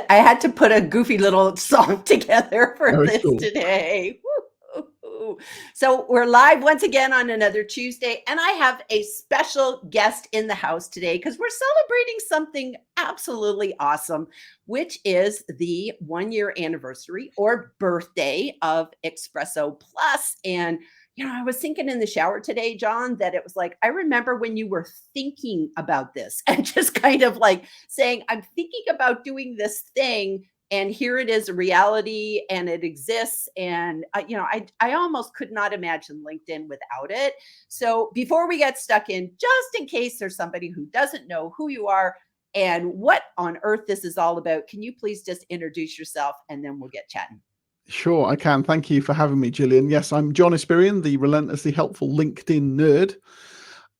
I had to put a goofy little song together for Very this cool. today. Woo-hoo. So we're live once again on another Tuesday, and I have a special guest in the house today because we're celebrating something absolutely awesome, which is the 1 year anniversary or birthday of Espresso Plus. And I was thinking in the shower today, John, that it was like, I remember when you were thinking about this and just kind of like saying, I'm thinking about doing this thing. And here it is, a reality, and it exists. And I almost could not imagine LinkedIn without it. So before we get stuck in, just in case there's somebody who doesn't know who you are and what on earth this is all about, can you please just introduce yourself and then we'll get chatting? Sure, I can. Thank you for having me, Gillian. Yes, I'm John Espirian, the relentlessly helpful LinkedIn nerd,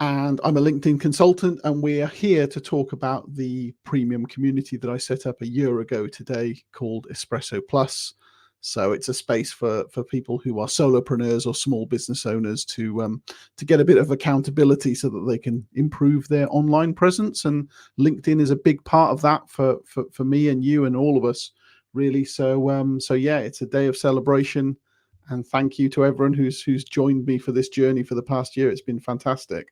and I'm a LinkedIn consultant, and we are here to talk about the premium community that I set up a year ago today called Espresso Plus. So it's a space for people who are solopreneurs or small business owners to get a bit of accountability so that they can improve their online presence. And LinkedIn is a big part of that for me and you and all of us, really. So yeah, it's a day of celebration, and thank you to everyone who's joined me for this journey for the past year. It's been fantastic.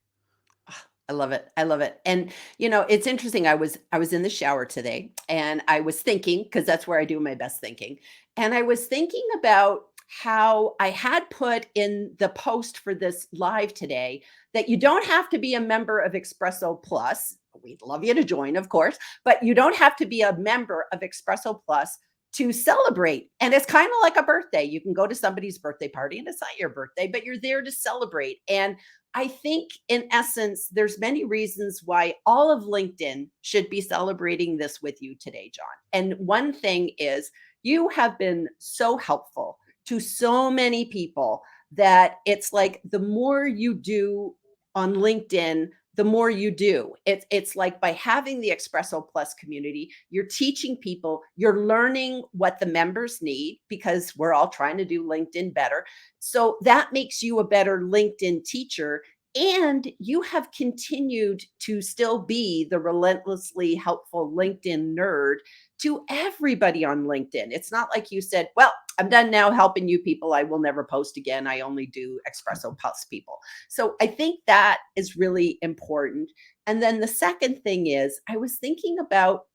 I love it. I love it. And it's interesting. I was in the shower today and I was thinking, because that's where I do my best thinking. And I was thinking about how I had put in the post for this live today that you don't have to be a member of Espresso Plus. We'd love you to join, of course, but you don't have to be a member of Espresso Plus to celebrate. And it's kind of like a birthday. You can go to somebody's birthday party and it's not your birthday, but you're there to celebrate. And I think in essence, there's many reasons why all of LinkedIn should be celebrating this with you today, John. And one thing is you have been so helpful to so many people that it's like the more you do on LinkedIn, the more you do. It's like by having the Espresso Plus community, you're teaching people, you're learning what the members need because we're all trying to do LinkedIn better. So that makes you a better LinkedIn teacher. And you have continued to still be the relentlessly helpful LinkedIn nerd to everybody on LinkedIn. It's not like you said, well, I'm done now helping you people. I will never post again. I only do Espresso Plus people. So I think that is really important. And then the second thing is, I was thinking about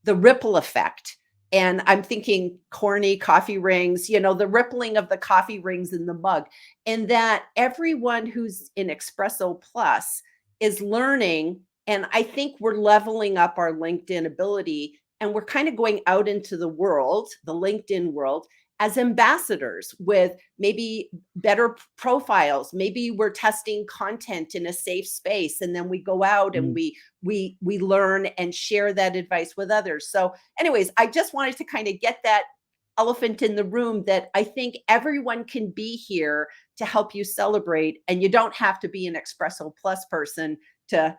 the ripple effect. And I'm thinking corny coffee rings, the rippling of the coffee rings in the mug, and that everyone who's in Espresso Plus is learning. And I think we're leveling up our LinkedIn ability and we're kind of going out into the world, the LinkedIn world, as ambassadors with maybe better profiles. Maybe we're testing content in a safe space and then we go out and Mm. we learn and share that advice with others. So anyways, I just wanted to kind of get that elephant in the room that I think everyone can be here to help you celebrate, and you don't have to be an Espresso Plus person to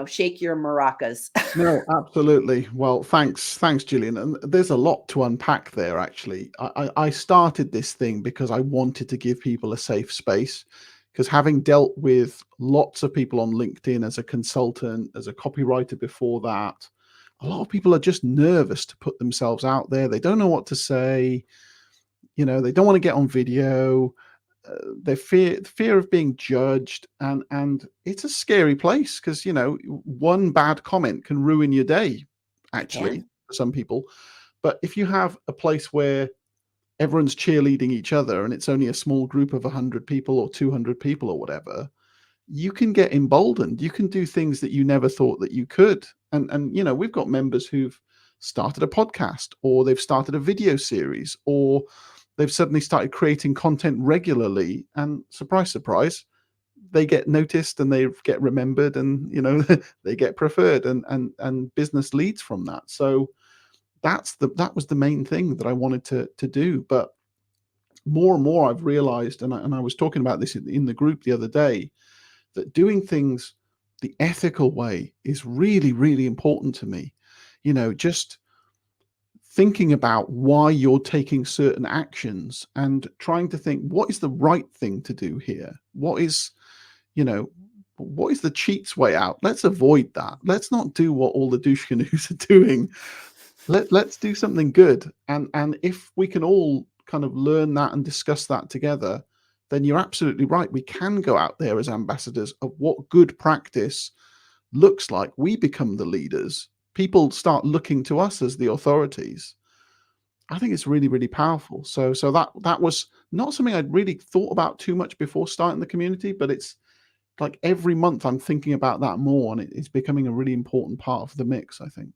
shake your maracas. No, absolutely. Well, thanks, Gillian. And there's a lot to unpack there, actually. I started this thing because I wanted to give people a safe space. Because having dealt with lots of people on LinkedIn as a consultant, as a copywriter before that, a lot of people are just nervous to put themselves out there. They don't know what to say. They don't want to get on video. They fear of being judged, and it's a scary place because one bad comment can ruin your day, It actually, can. for some people. But if you have a place where everyone's cheerleading each other and it's only a small group of 100 people or 200 people or whatever, you can get emboldened. You can do things that you never thought that you could. And we've got members who've started a podcast, or they've started a video series, or they've suddenly started creating content regularly, and surprise, surprise, they get noticed and they get remembered, and they get preferred, and business leads from that. So that was the main thing that I wanted to do. But more and more I've realized, and I was talking about this in the group the other day, that doing things the ethical way is really, really important to me. Just thinking about why you're taking certain actions and trying to think, what is the right thing to do here? What is the cheats way out? Let's avoid that. Let's not do what all the douche canoes are doing. let's do something good, and if we can all kind of learn that and discuss that together, then you're absolutely right. We can go out there as ambassadors of what good practice looks like. We become the leaders. People start looking to us as the authorities. I think it's really, really powerful. So that was not something I'd really thought about too much before starting the community, but it's like every month I'm thinking about that more, and it's becoming a really important part of the mix, I think.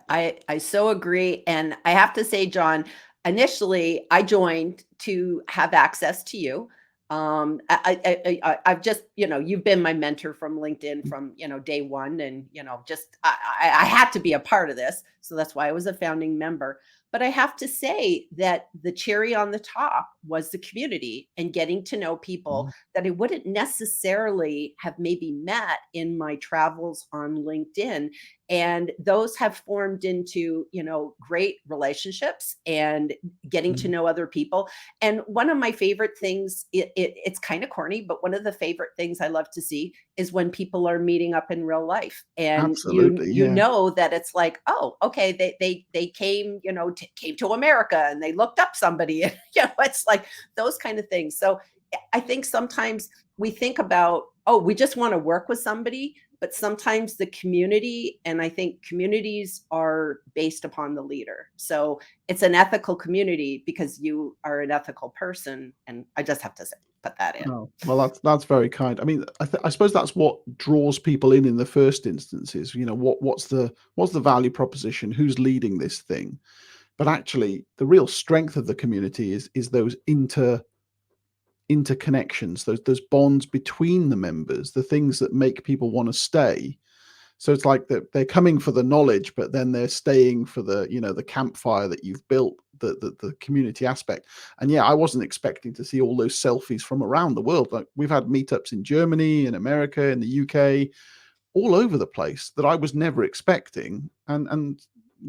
I so agree, and I have to say, John, initially, I joined to have access to you. I've just, you've been my mentor from LinkedIn from, day one, and just I had to be a part of this, so that's why I was a founding member. But I have to say that the cherry on the top was the community and getting to know people Mhm. that I wouldn't necessarily have maybe met in my travels on LinkedIn, and those have formed into great relationships and getting to Mhm. know other people. And one of my favorite things, it's kind of corny, but one of the favorite things I love to see is when people are meeting up in real life, and Absolutely, yeah. that it's like, oh, okay, they came, came to America and they looked up somebody. And it's like those kind of things. So I think sometimes we think about, oh, we just want to work with somebody, but sometimes the community, and I think communities are based upon the leader. So it's an ethical community because you are an ethical person. And I just have to say, put that in. Oh, well, that's very kind. I mean, I suppose that's what draws people in the first instance is, what's the value proposition? Who's leading this thing? But actually, the real strength of the community is those interconnections, those bonds between the members, the things that make people want to stay. So it's like they're coming for the knowledge, but then they're staying for the campfire that you've built, the community aspect. And yeah, I wasn't expecting to see all those selfies from around the world. Like we've had meetups in Germany, in America, in the UK, all over the place that I was never expecting. And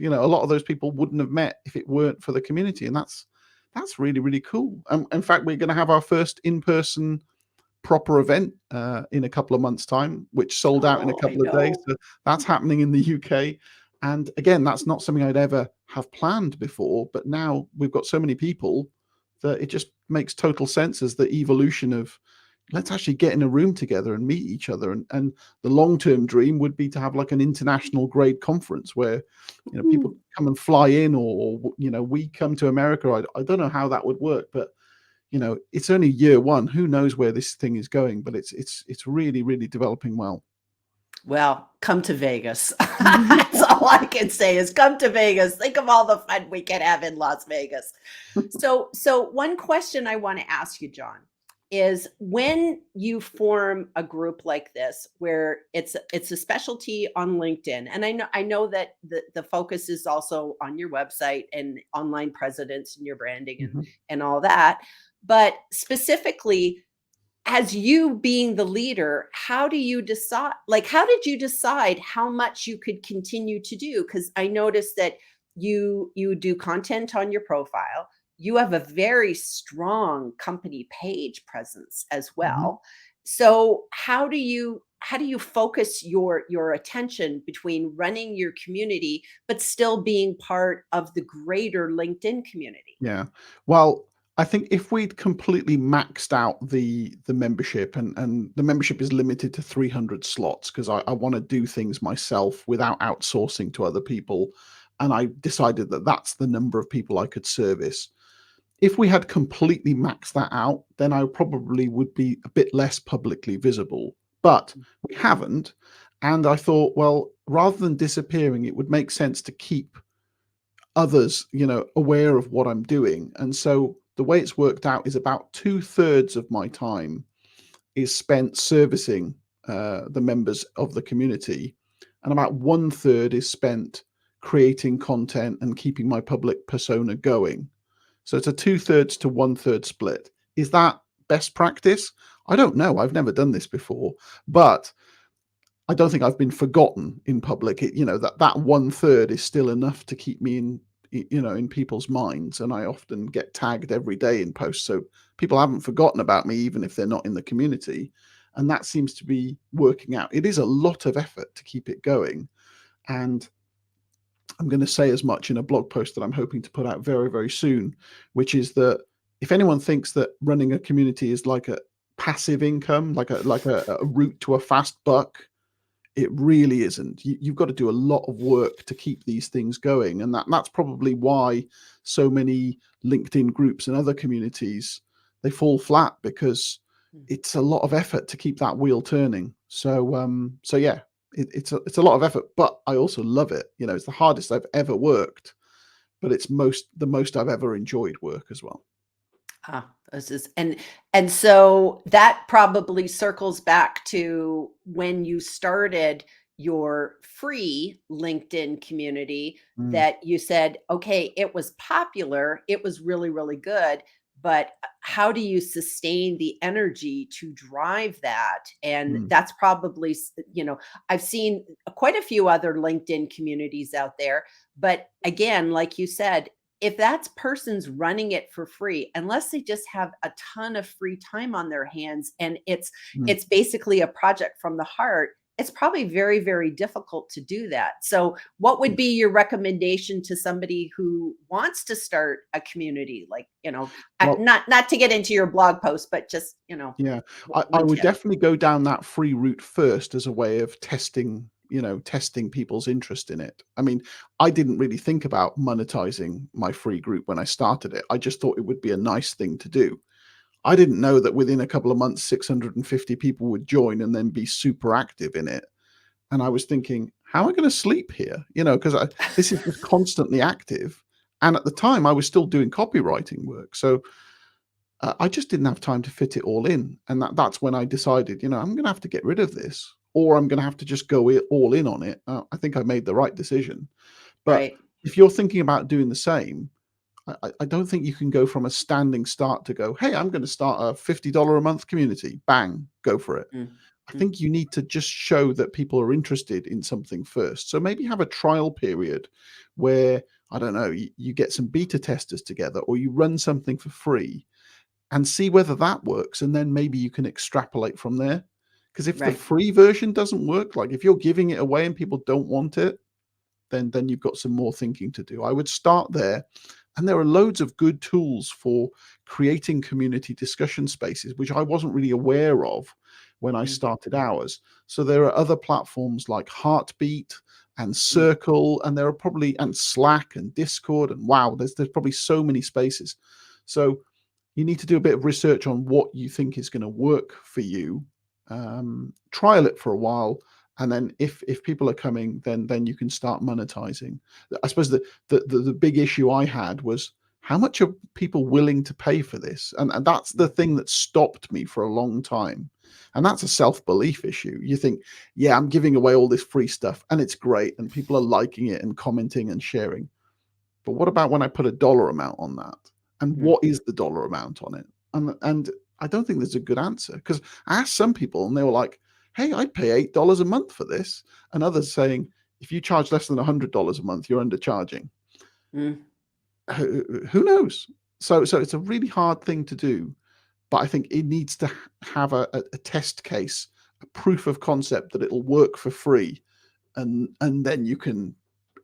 a lot of those people wouldn't have met if it weren't for the community. And that's really, really cool. In fact, we're going to have our first in-person proper event in a couple of months' time, which sold out in a Oh, I couple of days. know. So that's happening in the UK. And again, that's not something I'd ever have planned before. But now we've got so many people that it just makes total sense as the evolution of let's actually get in a room together and meet each other. And the long-term dream would be to have like an international grade conference where people Ooh. come and fly in, or we come to America. I don't know how that would work, but it's only year one. Who knows where this thing is going? But it's really, really developing well. Well, come to Vegas. That's all I can say is come to Vegas. Think of all the fun we can have in Las Vegas. So one question I want to ask you, John, is when you form a group like this where it's a specialty on LinkedIn, and I know that the focus is also on your website and online presence and your branding and Mhm. and all that, but specifically as you being the leader, how do you decide, like, how did you decide how much you could continue to do? Because I noticed that you do content on your profile. You have a very strong company page presence as Mhm. well. So how do you focus your attention between running your community but still being part of the greater LinkedIn community? Yeah. Well, I think if we'd completely maxed out the membership, and the membership is limited to 300 slots because I want to do things myself without outsourcing to other people. And I decided that that's the number of people I could service. If we had completely maxed that out, then I probably would be a bit less publicly visible. But we haven't. And I thought, well, rather than disappearing, it would make sense to keep others, aware of what I'm doing. And so the way it's worked out is about two-thirds of my time is spent servicing the members of the community, and about one-third is spent creating content and keeping my public persona going. So it's a two-thirds to one-third split. Is that best practice? I don't know. I've never done this before, but I don't think I've been forgotten in public. That one third is still enough to keep me in people's minds, and I often get tagged every day in posts, so people haven't forgotten about me, even if they're not in the community, and that seems to be working out. It is a lot of effort to keep it going, and I'm going to say as much in a blog post that I'm hoping to put out very, very soon, which is that if anyone thinks that running a community is like a passive income, like a route to a fast buck, it really isn't. You've got to do a lot of work to keep these things going, and that's probably why so many LinkedIn groups and other communities, they fall flat, because Mm. it's a lot of effort to keep that wheel turning. So yeah, it's a lot of effort, but I also love it. You know, it's the hardest I've ever worked, but it's the most I've ever enjoyed work as well. This is and so that probably circles back to when you started your free LinkedIn community, Mm, that you said, okay, it was popular, it was really, really good, but how do you sustain the energy to drive that? And mm, that's probably, I've seen quite a few other LinkedIn communities out there, but again, like you said, if that person's running it for free, unless they just have a ton of free time on their hands and mm. it's basically a project from the heart, it's probably very, very difficult to do that. So what would Yeah. be your recommendation to somebody who wants to start a community? Like, Well, not to get into your blog post, but just, yeah, I one would tip. definitely go down that free route first as a way of testing, testing people's interest in it. I mean, I didn't really think about monetizing my free group when I started it. I just thought it would be a nice thing to do. I didn't know that within a couple of months, 650 people would join and then be super active in it. And I was thinking, how am I going to sleep here? Because this is just constantly active. And at the time, I was still doing copywriting work. So I just didn't have time to fit it all in, and that's when I decided, I'm going to have to get rid of this, or I'm going to have to just go all in on it. I think I made the right decision. But Right. if you're thinking about doing the same, I don't think you can go from a standing start to go, hey, I'm going to start a $50 a month community. Bang, go for it. Mm, I mm, think you need to just show that people are interested in something first. So maybe have a trial period where, I don't know, you get some beta testers together, or you run something for free and see whether that works, and then maybe you can extrapolate from there. Because if the right. free version doesn't work, like if you're giving it away and people don't want it, then you've got some more thinking to do. I would start there. And there are loads of good tools for creating community discussion spaces, which I wasn't really aware of when I Mm, started ours. So there are other platforms like Heartbeat and mm, Circle, and there are probably, and Slack and Discord, and wow, there's probably so many spaces. So you need to do a bit of research on what you think is going to work for you. Trial it for a while, and then if people are coming, then you can start monetizing. I suppose the big issue I had was, how much are people willing to pay for this, and that's the mm, thing that stopped me for a long time. And that's a self-belief issue. You think, yeah, I'm giving away all this free stuff and it's great and people are liking it and commenting and sharing, but what about when I put a dollar amount on that? And mm, what is the dollar amount on it? And I don't think there's a good answer, because I asked some people and they were like, hey, I'd pay $8 a month for this. And others saying, if you charge less than $100 a month, you're undercharging. mm. Who knows? So it's a really hard thing to do, but I think it needs to have a test case, a proof of concept that it'll work for free, and then you can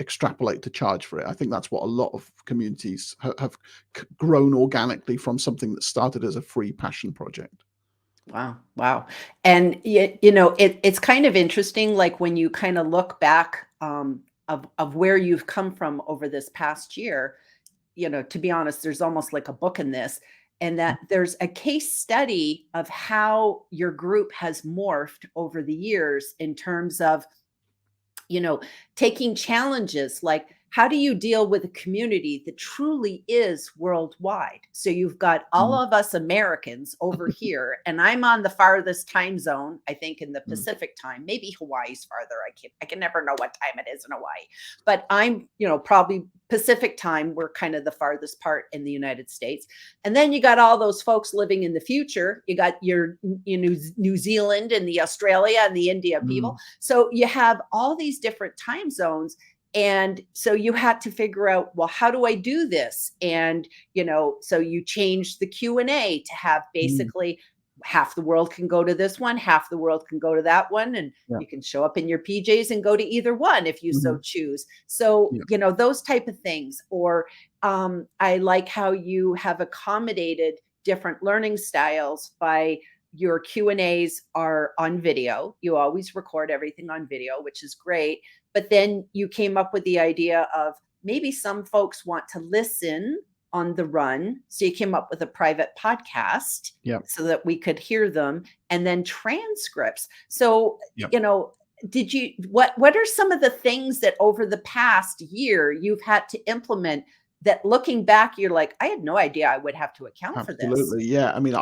extrapolate to charge for it. I think that's what a lot of communities have grown organically from something that started as a free passion project. Wow, wow. And it's kind of interesting, like when you kind of look back, of where you've come from over this past year. To be honest, there's almost like a book in this, and that there's a case study of how your group has morphed over the years in terms of, you know, taking challenges like, how do you deal with a community that truly is worldwide? So you've got all Mm, of us Americans over here, and I'm on the farthest time zone, I think in the mm, Pacific time, maybe Hawaii's farther. I can never know what time it is in Hawaii. But I'm, probably Pacific time, we're kind of the farthest part in the United States. And then you got all those folks living in the future. You got New Zealand and the Australia and the India people. mm, So you have all these different time zones. And so you had to figure out, well, how do I do this? And, so you changed the Q&A to have mm, basically half the world can go to this one, half the world can go to that one, and Yeah. you can show up in your PJs and go to either one if you so Mhm. choose. So, Yeah. those type of things. Or I like how you have accommodated different learning styles by your Q&As are on video. You always record everything on video, which is great. But then you came up with the idea of maybe some folks want to listen on the run. So you came up with a private podcast Yeah. so that we could hear them, and then transcripts. So, Yeah. did you what are some of the things that over the past year you've had to implement that looking back you're like, I had no idea I would have to account for this? Absolutely. Yeah. I mean,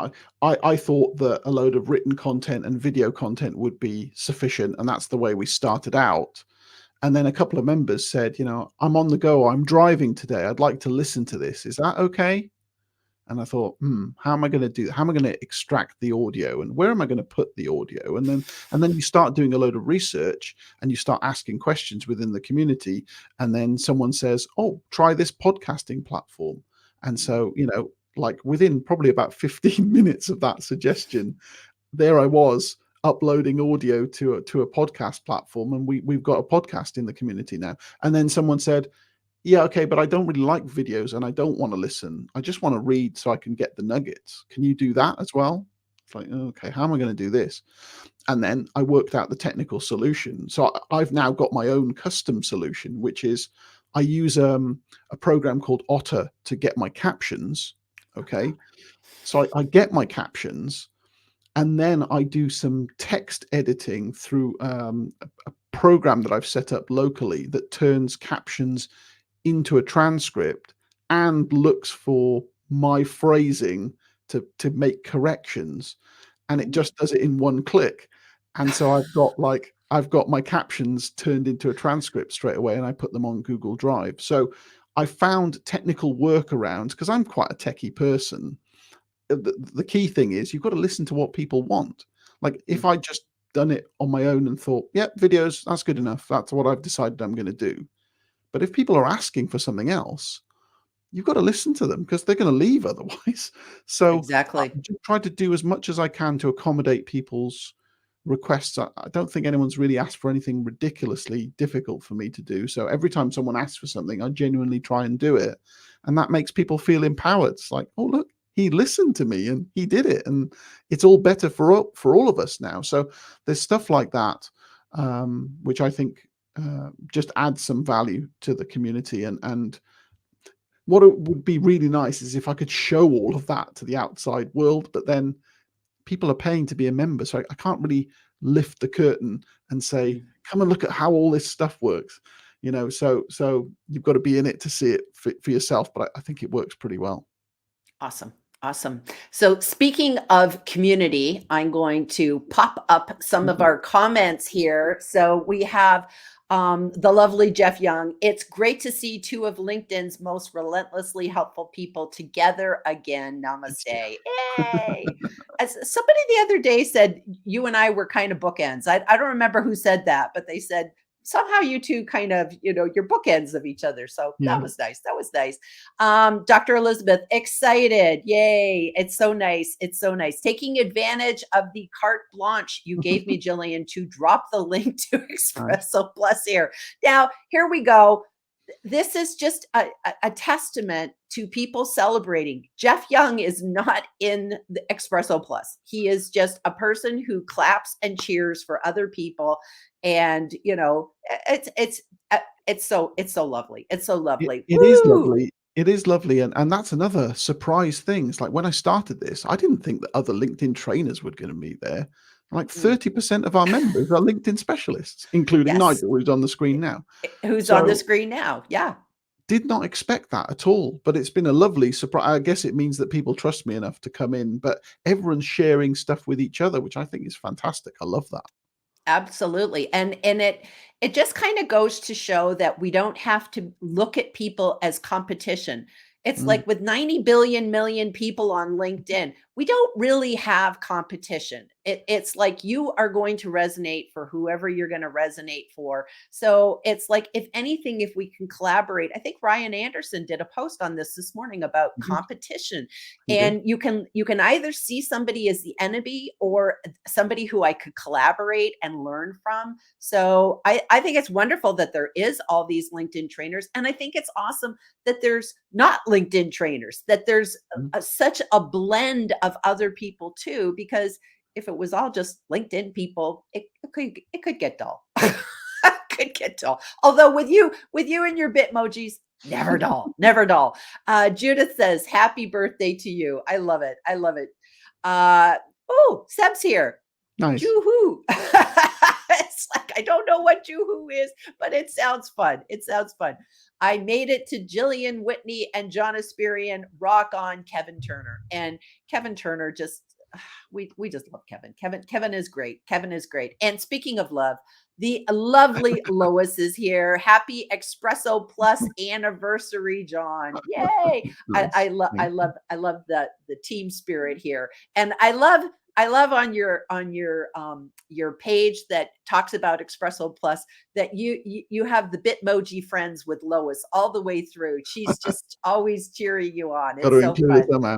I thought that a load of written content and video content would be sufficient, and that's the way we started out. And then a couple of members said, I'm on the go. I'm driving today. I'd like to listen to this. Is that okay? And I thought, how am I going to do that? How am I going to extract the audio, and where am I going to put the audio? And then you start doing a load of research, and you start asking questions within the community. And then someone says, oh, try this podcasting platform. And so, like within probably about 15 minutes of that suggestion, there I was uploading audio to a podcast platform, and we've got a podcast in the community now. And then someone said, yeah, okay, but I don't really like videos and I don't want to listen. I just want to read so I can get the nuggets. Can you do that as well? It's like, okay, how am I going to do this? And then I worked out the technical solution. So I've now got my own custom solution, which is I use a program called Otter to get my captions. Okay. So I get my captions, and then I do some text editing through a program that I've set up locally that turns captions into a transcript and looks for my phrasing to make corrections, and it Ooh. just does it in one click. And so I've got my captions turned into a transcript straight away, and I put them on Google Drive. So I found technical workarounds because I'm quite a techie person. The key thing is you've got to listen to what people want. Like if I just done it on my own and thought, yep, videos, that's good enough. That's what I've decided I'm going to do. But if people are asking for something else, you've got to listen to them because they're going to leave otherwise. So I Exactly. just try to do as much as I can to accommodate people's requests. I don't think anyone's really asked for anything ridiculously difficult for me to do. So every time someone asks for something, I genuinely try and do it. And that makes people feel empowered. It's like, oh, look, he listened to me and he did it. And it's all better for all of us now. So there's stuff like that, which I think just adds some value to the community. And what it would be really nice is if I could show all of that to the outside world, but then people are paying to be a member, so I can't really lift the curtain and say, "Come and look at how all this stuff works." So you've got to be in it to see it for yourself. But I think it works pretty well. Awesome. Awesome. So, speaking of community, I'm going to pop up some of Mhm. our comments here. So, we have the lovely Jeff Young. It's great to see two of LinkedIn's most relentlessly helpful people together again. Thank you. Namaste. Yay. As somebody the other day said, you and I were kind of bookends. I don't remember who said that, but they said, somehow you two kind of, you're bookends of each other. So that Yeah. was nice. That was nice. Dr. Elizabeth, excited. Yay. It's so nice. It's so nice. Taking advantage of the carte blanche you gave me, Jillian, to drop the link to Nice. Espresso Plus here. Now, here we go. This is just a testament to people celebrating. Jeff Young is not in the Espresso Plus. He is just a person who claps and cheers for other people. And it's so lovely. It's so It lovely. it is Woo! lovely. It is lovely, and that's another surprise thing. It's like when I started this, I didn't think that other LinkedIn trainers were gonna be there. Like Mm. 30% of our members are LinkedIn specialists, including Yes. Nigel, who's on the screen now. Who's on the So screen now? Yeah. did not expect that at all, but it's been a lovely surprise. I guess it means that people trust me enough to come in, but everyone's sharing stuff with each other, which I think is fantastic. I love that. Absolutely. And it just kind of goes to show that we don't have to look at people as competition. It's Mm, like with 90 billion million people on LinkedIn, we don't really have competition. It's like you are going to resonate for whoever you're going to resonate for. So it's like, if anything, if we can collaborate, I think Ryan Anderson did a post on this morning about He did. competition. He did. And you can either see somebody as the enemy or somebody who I could collaborate and learn from. So I think it's wonderful that there is all these LinkedIn trainers. And I think it's awesome that there's not LinkedIn trainers, that there's Mhm. such a blend of other people too, because if it was all just LinkedIn people, it could get dull. Could get dull. Although with you and your Bitmojis, never dull, never dull. Judith says, "Happy birthday to you." I love it. I love it. Oh, Seb's here. Nice. Joo-hoo. It's like, I don't know what Joo-hoo is, but it sounds fun. It sounds fun. I made it to Gillian Whitney and John Asperian. Rock on, Kevin Turner. And Kevin Turner just we just love Kevin. Kevin is great. Kevin is great. And speaking of love, the lovely Lois is here. Happy Espresso Plus anniversary, John. Yay. I, Nice. I love I Thank you. love I love the team spirit here. And I love on your page that talks about Espresso Plus that you have the Bitmoji friends with Lois all the way through. She's just always cheering you on. Got to It's so include it fun. somehow.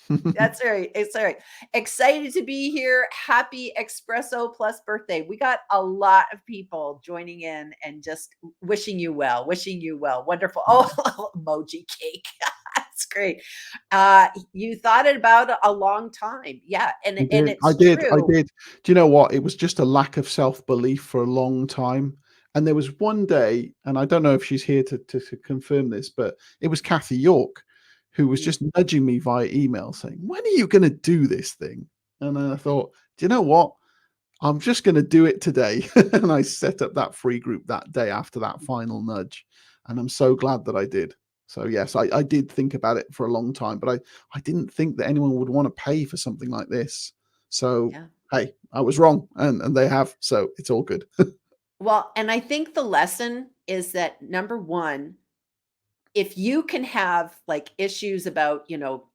That's right. It's all right. Excited to be here. Happy Espresso Plus birthday. We got a lot of people joining in and just wishing you well, wishing you well. Wonderful. Oh, emoji cake. That's great. You thought it about a long time. Yeah. And, I and did. I it's did. I true. did. Do you know what? It was just a lack of self-belief for a long time. And there was one day, and I don't know if she's here to confirm this, but it was Kathy York who was Mm, just nudging me via email saying, "When are you going to do this thing?" And then I thought, do you know what? I'm just going to do it today. And I set up that free group that day after that final nudge. And I'm so glad that I did. So, yes, I did think about it for a long time, but I didn't think that anyone would want to pay for something like this. So, yeah. hey, I was wrong and they have. So it's all good. Well, and I think the lesson is that number one, if you can have like issues about,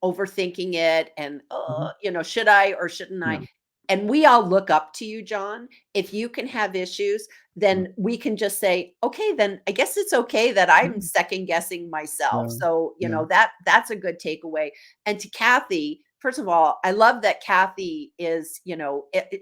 overthinking it and, Mhm. should I or shouldn't Yeah. I? And we all look up to you, John. If you can have issues, Yeah. then we can just say, okay, then I guess it's okay that Yeah. I'm second guessing myself. Yeah. So, Yeah. that's a good takeaway. And to Kathy, first of all, I love that Kathy is,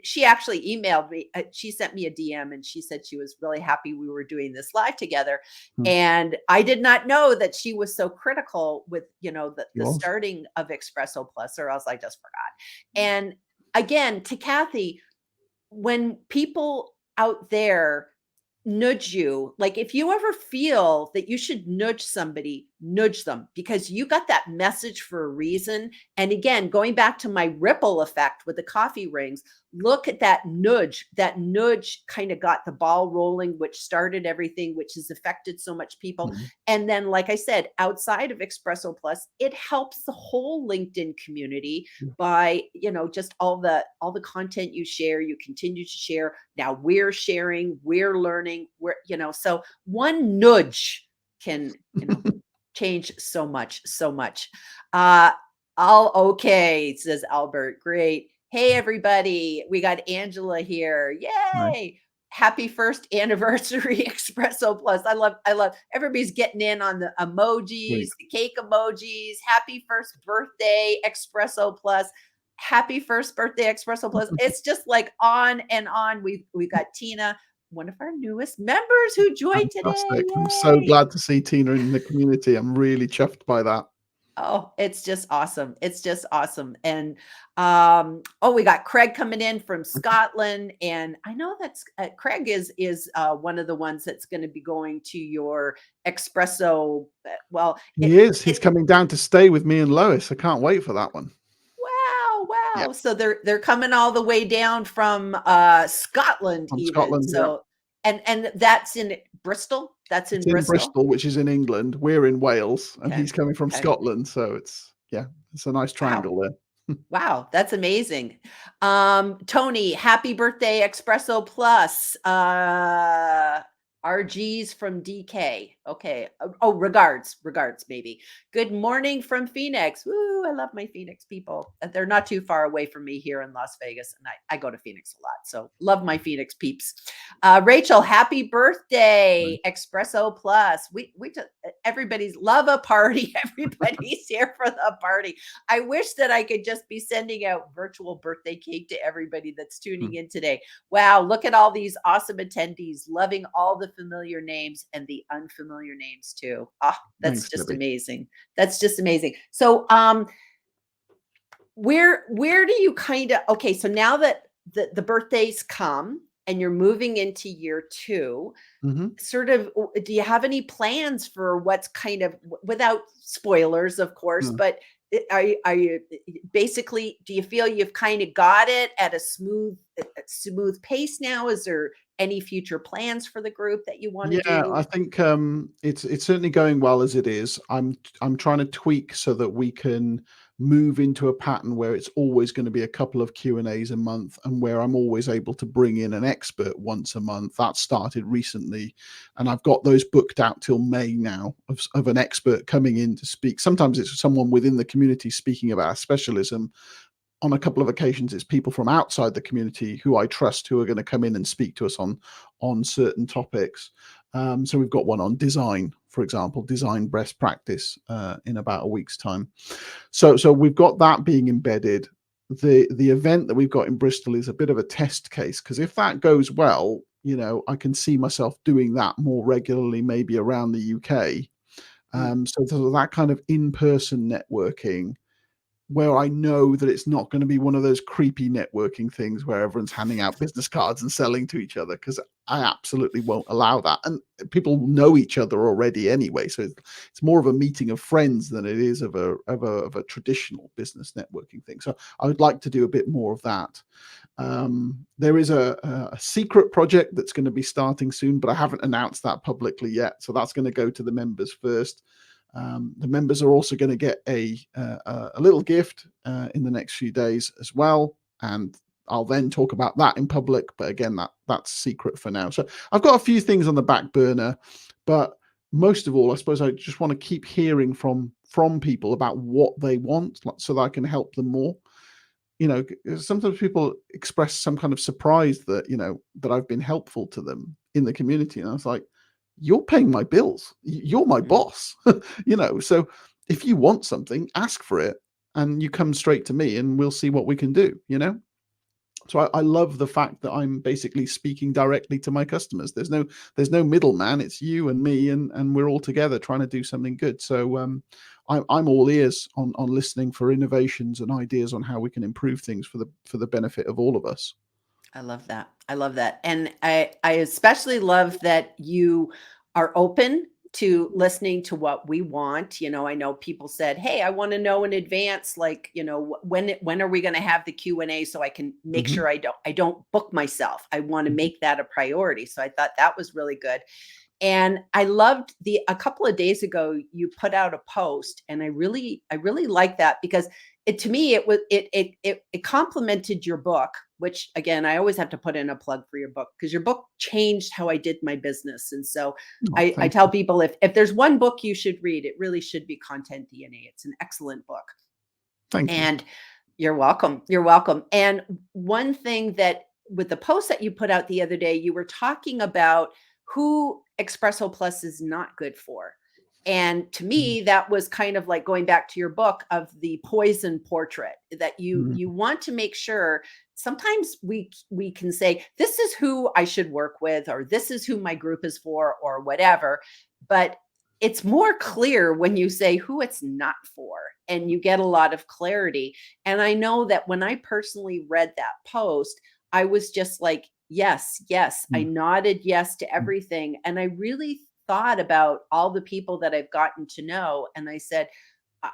she actually emailed me. She sent me a DM and she said she was really happy we were doing this live together, Hmm. and I did not know that she was so critical with, He the was. starting of Espresso Plus, or else I just forgot. And again, to Kathy, when people out there nudge you, like if you ever feel that you should nudge somebody, nudge them, because you got that message for a reason. And again, going back to my ripple effect with the coffee rings, look at that nudge. That nudge kind of got the ball rolling, which started everything, which has affected so much people. Mhm. And then, like I said, outside of Espresso Plus, it helps the whole LinkedIn community Yeah. by, just all the content you share, you continue to share. Now we're sharing, we're learning, so one nudge can, change so much, so much. Uh all okay, says Albert. Great. Hey everybody, we got Angela here. Nice. Yay. Happy first anniversary Espresso Plus. I love everybody's getting in on the emojis, Great. the cake emojis. Happy first birthday Espresso Plus. Happy first birthday Espresso Plus. It's just like on and on. We've got Tina, one of our newest members who joined today. Fantastic. I'm so Yay. glad to see Tina in the community. I'm really chuffed by that. Oh, it's just awesome. It's just awesome. And oh, we got Craig coming in from Scotland, and I know that's Craig is one of the ones that's going to be going to your espresso. Well, He is. He's coming down to stay with me and Lois. I can't wait for that one. wow, Yeah. wow. So they're coming all the way down from Scotland From even. Scotland. Yeah. So and that's in Bristol. That's It's in in Bristol. Bristol, which is in England. We're in Wales, and Okay. he's coming from Okay. Scotland. So it's, yeah, it's a nice Wow. triangle there. Wow, that's amazing. Tony, happy birthday, Espresso Plus. RG's from DK. Okay. Oh, regards, maybe. Good morning from Phoenix. Woo, I love my Phoenix people. They're not too far away from me here in Las Vegas, and I go to Phoenix a lot. So love my Phoenix peeps. Rachel, happy Right. birthday, Espresso Plus. We just everybody's love a party. Everybody's here for the party. I wish that I could just be sending out virtual birthday cake to everybody that's tuning Mm. in today. Wow, look at all these awesome attendees, loving all the familiar names and the unfamiliar names too. Ah, that's Thanks, just Debbie. amazing. That's just amazing. So, where do you kind of okay, so now that the birthdays come and you're moving into year 2, Hmm. sort of do you have any plans for what's kind of without spoilers, of course, but are you basically do you feel you've kind of got it at a smooth pace now? Is there any future plans for the group that you want to Yeah, I do? think it's certainly going well as it is. I'm trying to tweak so that we can move into a pattern where it's always going to be a couple of Q&As a month, and where I'm always able to bring in an expert once a month. That started recently, and I've got those booked out till May now of an expert coming in to speak. Sometimes it's someone within the community speaking about a specialism. On a couple of occasions, it's people from outside the community who I trust who are going to come in and speak to us on certain topics. So we've got one on design, for example, design best practice in about a week's time. So we've got that being embedded. The event that we've got in Bristol is a bit of a test case, because if that goes well, I can see myself doing that more regularly, maybe around the UK. Mm, So that kind of in-person networking, where I know that it's not going to be one of those creepy networking things where everyone's handing out business cards and selling to each other, because I absolutely won't allow that. And people know each other already anyway, so it's more of a meeting of friends than it is of a traditional business networking thing. So I would like to do a bit more of that. There is a secret project that's going to be starting soon, but I haven't announced that publicly yet. So that's going to go to the members first. The members are also going to get a little gift in the next few days as well, and I'll then talk about that in public. But again, that's secret for now. So I've got a few things on the back burner, but most of all, I suppose I just want to keep hearing from people about what they want, so that I can help them more. Sometimes people express some kind of surprise that I've been helpful to them in the community, and I was like, you're paying my bills, you're my mm. boss. So if you want something, ask for it, and you come straight to me, and we'll see what we can do. So I love the fact that I'm basically speaking directly to my customers. There's no middleman. It's you and me, and we're all together trying to do something good. So I'm all ears on listening for innovations and ideas on how we can improve things for the benefit of all of us. I love that. I love that. And I especially love that you are open to listening to what we want. I know people said, "Hey, I want to know in advance, like, when are we going to have the Q&A so I can make Hmm. sure I don't book myself. I want to make that a priority." So I thought that was really good. And I loved a couple of days ago you put out a post, and I really like that, because to me it was it complemented your book, which again I always have to put in a plug for your book, because your book changed how I did my business. And so Oh, I thank tell you. people, if there's one book you should read, it really should be Content DNA. It's an excellent book. Thank you. And you're welcome. You're welcome. And one thing that with the post that you put out the other day, you were talking about who Espresso Plus is not good for. And to Mhm. me, that was kind of like going back to your book of the poison portrait, that you Mhm. want to make sure. Sometimes we can say, this is who I should work with, or this is who my group is for, or whatever. But it's more clear when you say who it's not for, and you get a lot of clarity. And I know that when I personally read that post, I was just like, yes, yes. I Mm. nodded yes to Mm. everything. And I really thought about all the people that I've gotten to know. And I said,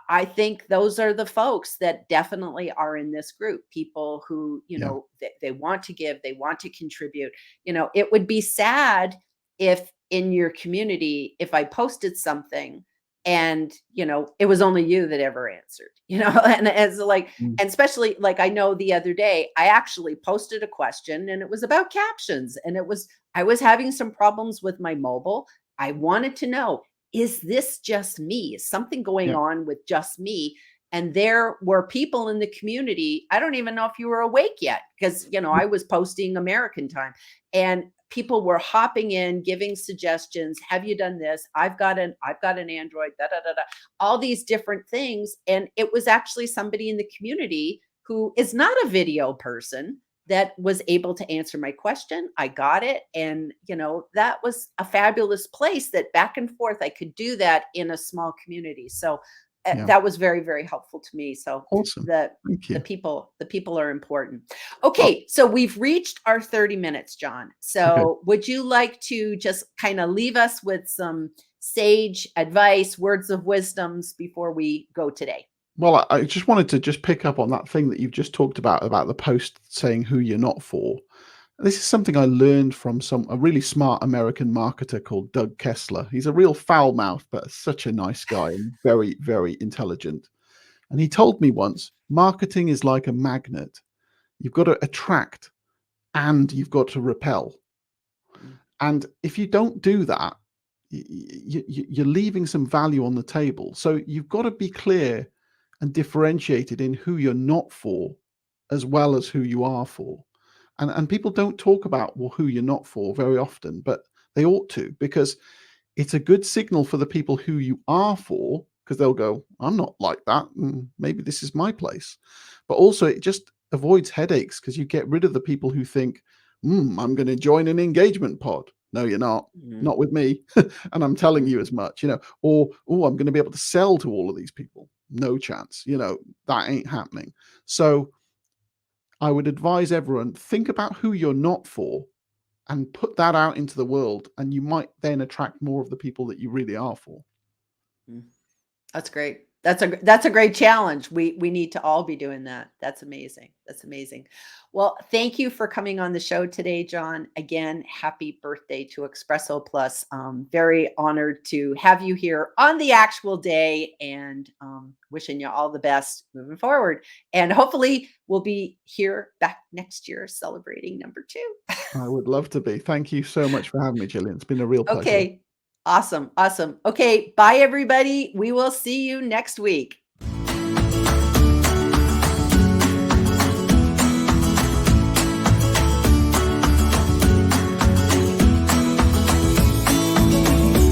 I think those are the folks that definitely are in this group. People who, Yeah. they want to give, they want to contribute. It would be sad if in your community, if I posted something and, it was only you that ever answered, and as like, Mm. and especially like I know the other day, I actually posted a question and it was about captions, and I was having some problems with my mobile, I wanted to know, is this just me? Is something going Yeah. on with just me? And there were people in the community. I don't even know if you were awake yet because, I was posting American time, and people were hopping in, giving suggestions. Have you done this? I've got an Android, da da da da, all these different things. And it was actually somebody in the community who is not a video person that was able to answer my question. I got it. And, that was a fabulous place that back and forth I could do that in a small community. So Yeah. that was very, very helpful to me. So Awesome. the Thank the you. people are important. Oh, Okay, so we've reached our 30 minutes, John. okay. So would you like to just kind of leave us with some sage advice, words of wisdoms before we go today? Well, I just wanted to just pick up on that thing that you've just talked about the post saying who you're not for. This is something I learned from a really smart American marketer called Doug Kessler. He's a real foul mouth, but such a nice guy and very, very intelligent. And he told me once, marketing is like a magnet. You've got to attract and you've got to repel. Mm, And if you don't do that, you're leaving some value on the table. So you've got to be clear and differentiated in who you're not for, as well as who you are for. And people don't talk about, well, who you're not for very often, but they ought to, because it's a good signal for the people who you are for, because they'll go, I'm not like that. Maybe this is my place. But also, it just avoids headaches because you get rid of the people who think, I'm going to join an engagement pod. No, you're not. mm, Not with me. And I'm telling mm, you as much, or, I'm going to be able to sell to all of these people. No chance. That ain't happening. So I would advise everyone, think about who you're not for and put that out into the world, and you might then attract more of the people that you really are for. mm. That's great. That's a great challenge. We need to all be doing that. That's amazing. That's amazing. Well, thank you for coming on the show today, John. Again, happy birthday to Espresso Plus. Very honored to have you here on the actual day, and wishing you all the best moving forward. And hopefully, we'll be here back next year celebrating number two. I would love to be. Thank you so much for having me, Gillian. It's been a real pleasure. Okay. Awesome. Awesome. Okay. Bye, everybody. We will see you next week.